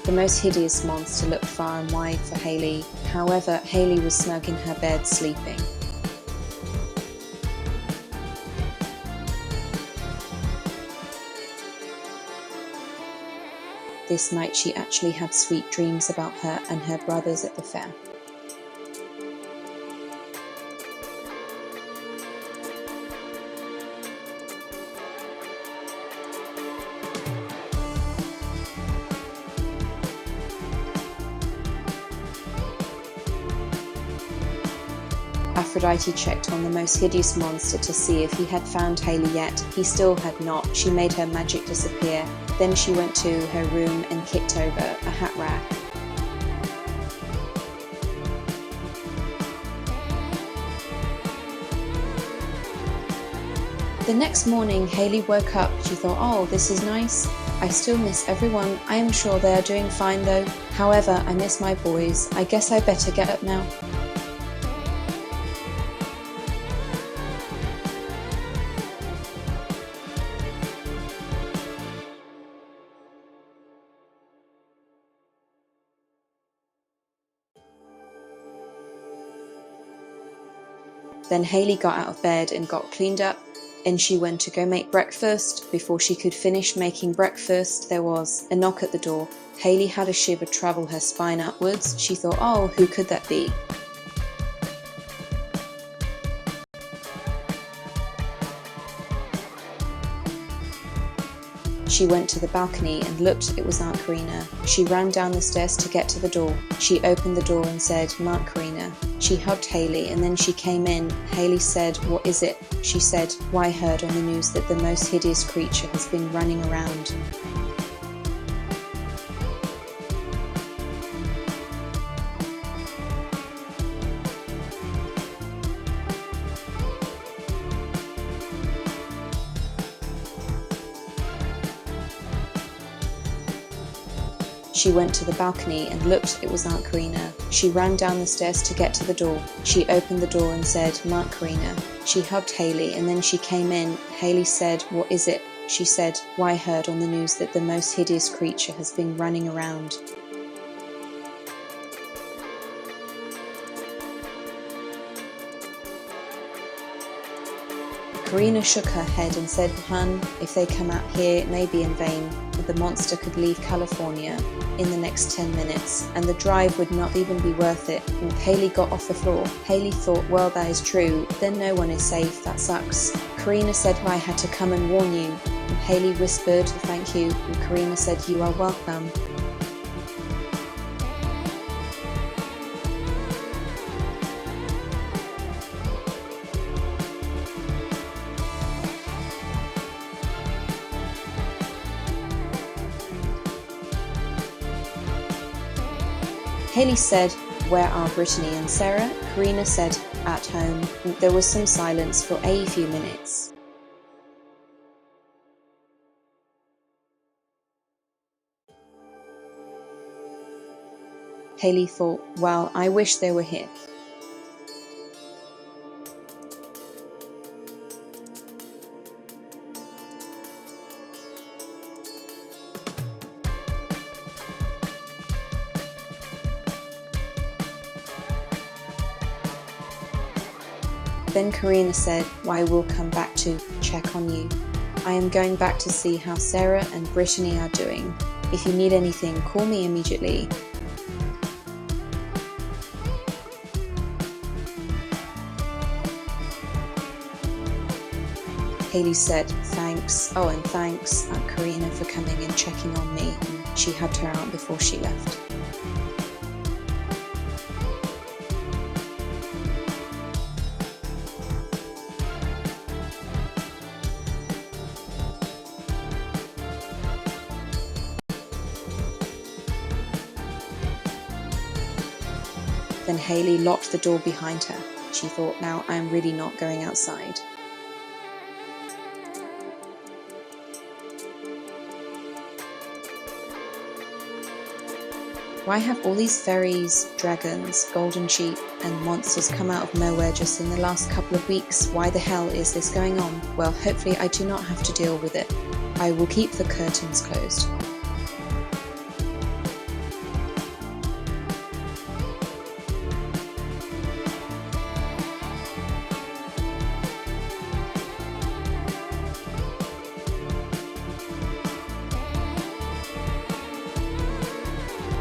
The most hideous monster looked far and wide for Hayley. However, Hayley was snug in her bed sleeping. This night she actually had sweet dreams about her and her brothers at the fair. Aphrodite checked on the most hideous monster to see if he had found Hayley yet. He still had not. She made her magic disappear. Then she went to her room and kicked over a hat rack. The next morning, Hayley woke up. She thought, oh, this is nice. I still miss everyone. I am sure they are doing fine though. However, I miss my boys. I guess I better get up now. Then Hayley got out of bed and got cleaned up, and she went to go make breakfast. Before she could finish making breakfast, there was a knock at the door. Hayley had a shiver travel her spine upwards. She thought, oh, who could that be? She went to the balcony and looked. It was Aunt Karina. She ran down the stairs to get to the door. She opened the door and said, Aunt Karina. She hugged Hayley and then she came in. Hayley said, what is it? She said, well, I heard on the news that the most hideous creature has been running around. She went to the balcony and looked. It was Aunt Karina. She ran down the stairs to get to the door. She opened the door and said, Aunt Karina. She hugged Hayley and then she came in. Hayley said, what is it? She said, well, I heard on the news that the most hideous creature has been running around. Karina shook her head and said, Hun, if they come out here, it may be in vain. The monster could leave California in the next 10 minutes, and the drive would not even be worth it. And Hayley got off the floor. Hayley thought, well, that is true. Then no one is safe. That sucks. Karina said, well, I had to come and warn you. And Hayley whispered, thank you. And Karina said, you are welcome. Hayley said, where are Brittany and Sarah? Karina said, at home. There was some silence for a few minutes. Hayley thought, well, I wish they were here. Then Karina said, well, I will come back to check on you. I am going back to see how Sarah and Brittany are doing. If you need anything, call me immediately. Hayley said, thanks. Oh, and thanks, Aunt Karina, for coming and checking on me. And she hugged her aunt before she left. Then Hayley locked the door behind her. She thought, now I am really not going outside. Why have all these fairies, dragons, golden sheep, and monsters come out of nowhere just in the last couple of weeks? Why the hell is this going on? Well, hopefully I do not have to deal with it. I will keep the curtains closed.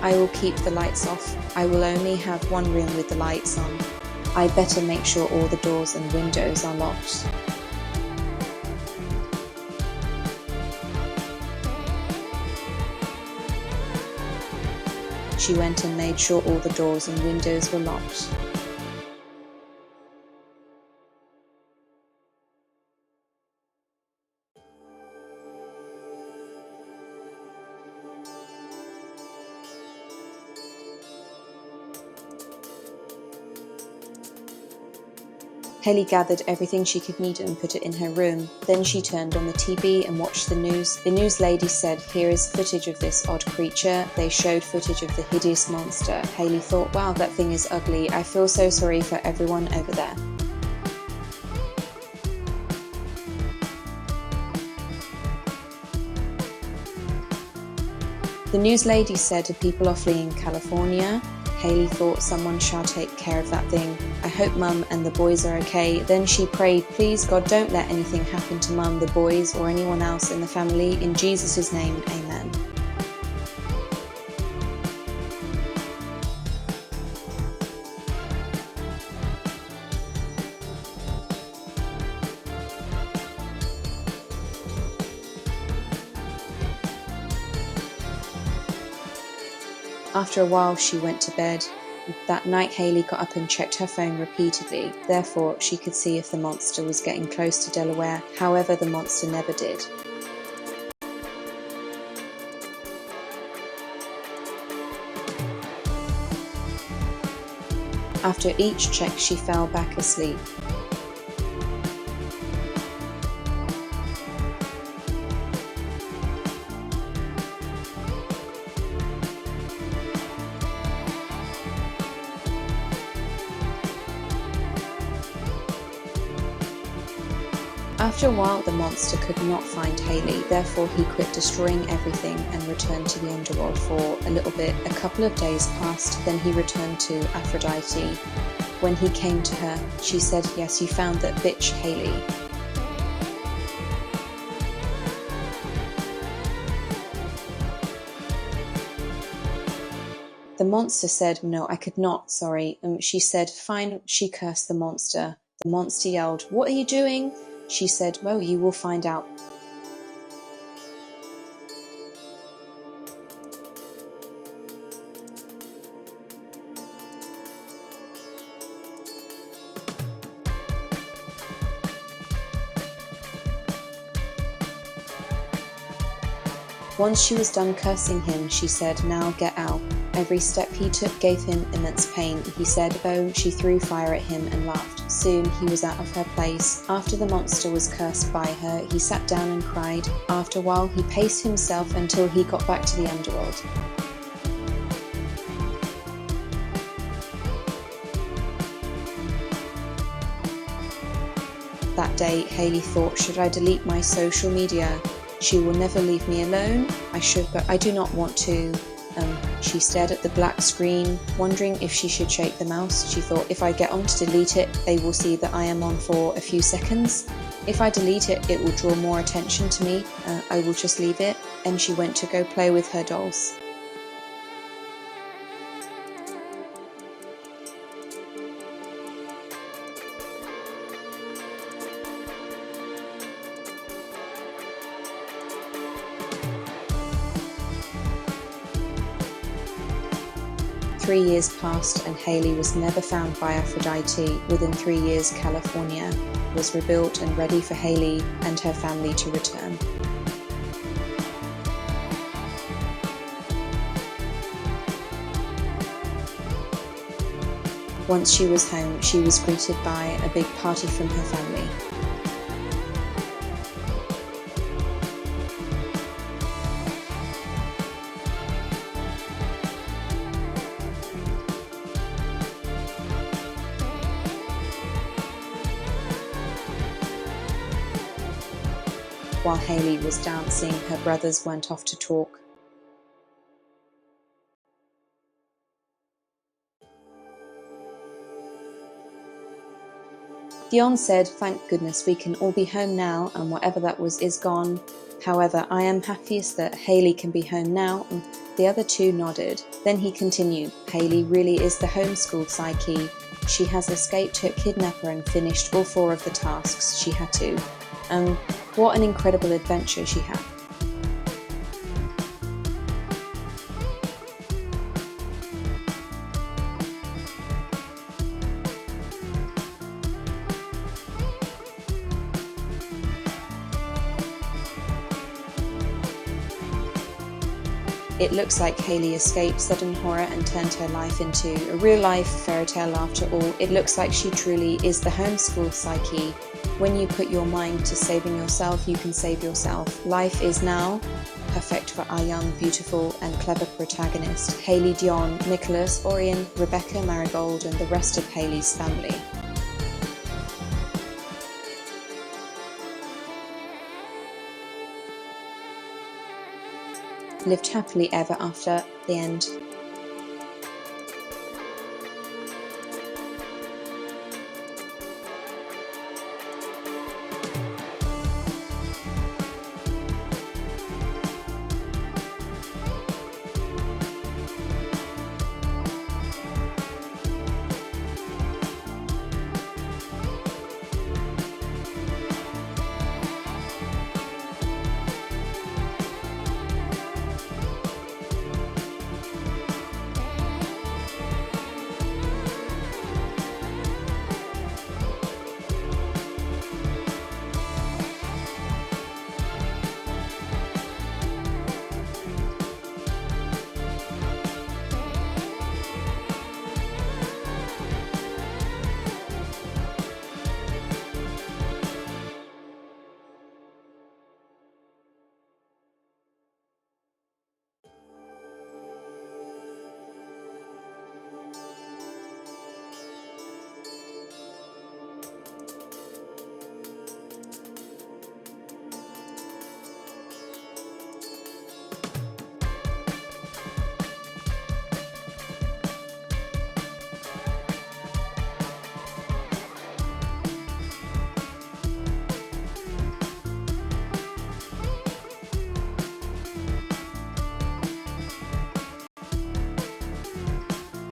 I will keep the lights off. I will only have one room with the lights on. I better make sure all the doors and windows are locked. She went and made sure all the doors and windows were locked. Hayley gathered everything she could need and put it in her room. Then she turned on the TV and watched the news. The news lady said, "Here is footage of this odd creature." They showed footage of the hideous monster. Hayley thought, "Wow, that thing is ugly. I feel so sorry for everyone over there." The news lady said, "People are fleeing California." Hayley thought, "Someone shall take care of that thing. I hope Mum and the boys are okay." Then she prayed, "Please God, don't let anything happen to Mum, the boys, or anyone else in the family. In Jesus' name, amen." After a while, she went to bed. That night, Hayley got up and checked her phone repeatedly. Therefore, she could see if the monster was getting close to Delaware. However, the monster never did. After each check, she fell back asleep. After a while, the monster could not find Hayley. Therefore, he quit destroying everything and returned to the underworld for a little bit. A couple of days passed, then he returned to Aphrodite. When he came to her, she said, "Yes, you found that bitch, Hayley." The monster said, "No, I could not, sorry." She said, "Fine." She cursed the monster. The monster yelled, "What are you doing?" She said, "Well, you will find out." Once she was done cursing him, she said, "Now get out." Every step he took gave him immense pain. He said, "Oh," she threw fire at him and laughed. Soon he was out of her place. After the monster was cursed by her, he sat down and cried. After a while, he paced himself until he got back to the underworld. That day, Hayley thought, "Should I delete my social media? She will never leave me alone. I should, but I do not want to." She stared at the black screen, wondering if she should shake the mouse. She thought, "If I get on to delete it, they will see that I am on for a few seconds. If I delete it, it will draw more attention to me. I will just leave it." And she went to go play with her dolls. 3 years passed and Hayley was never found by Aphrodite. Within 3 years, California was rebuilt and ready for Hayley and her family to return. Once she was home, she was greeted by a big party from her family. While Hayley was dancing, her brothers went off to talk. Dion said, "Thank goodness we can all be home now and whatever that was is gone." However, I am happiest that Hayley can be home now, and the other two nodded. Then he continued, Hayley really is the homeschooled Psyche. She has escaped her kidnapper and finished all 4 of the tasks she had to. What an incredible adventure she had. It looks like Hayley escaped sudden horror and turned her life into a real-life fairy tale after all. It looks like she truly is the homeschooled Psyche. When you put your mind to saving yourself, you can save yourself. Life is now perfect for our young, beautiful and clever protagonist, Hayley Dion, Nicholas, Orion, Rebecca Marigold and the rest of Hayley's family. Lived happily ever after, the end.